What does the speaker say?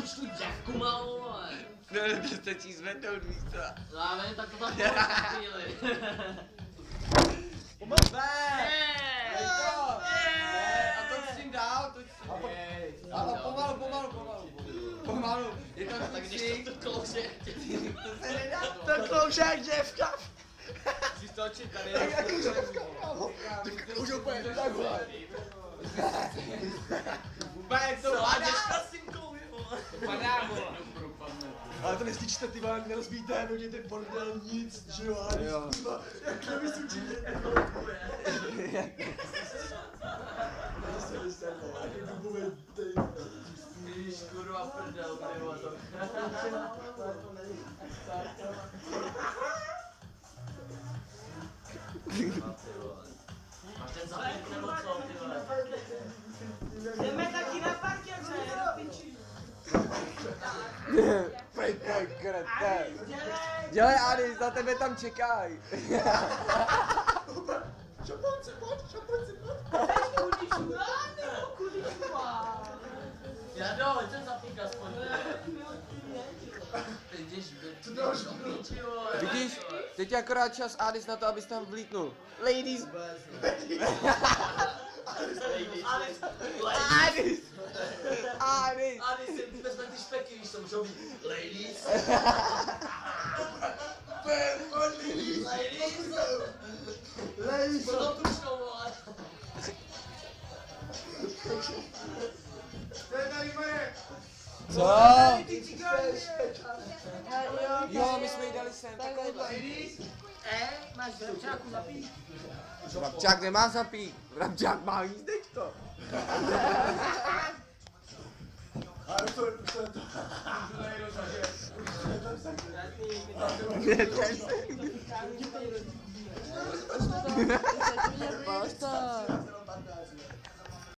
už tu děvku malou, ale. No, to stačí zvednout, víš co? No já vím, tak to tam bylo za chvíli. A toč s tím dál, toč s tím. Ale pomalu. Je to Tak když to klouže, to se nedá. To klouže jak děvka. Musíš točit tady. Jak děvka, kámo. Už úplně takhle. Vůbec to celá padá. děvka s tím klouže, vole. Padá, vole. Ale to neslyčte, ty vám nerozbíjte, hodně ten bordel, nic, že jo, ale kurva, jak nemyslím, že Víš, kurva prdel, ty vole, to. Máš ten zapít nebo co, ty vole? Jdeme taky na parkěře, do piči. Pojďte, krete. Adis, dělej! Dělej, Adis, na tebe tam čekají. Šaponce, pojď. Teď kudy šula, nebo kudy šula? Já do, ten zapík aspoň. Vidíš, To další. Vidíš, teď je akorát čas, Adis, na to, abys tam vlítnul. Ladies. Adis, Adis. Adis. Adis, si vezme ty špeky, víš, to můžou být ladies. Ladies. Potom tučnou, vole. Co? Ty cigáni! Jo, my jsme jí dali sem, takovýhle. Máš vrabčáku zapít? Vrabčák nemá zapít, vrabčák má jízdečko. Ale to je to. Basta.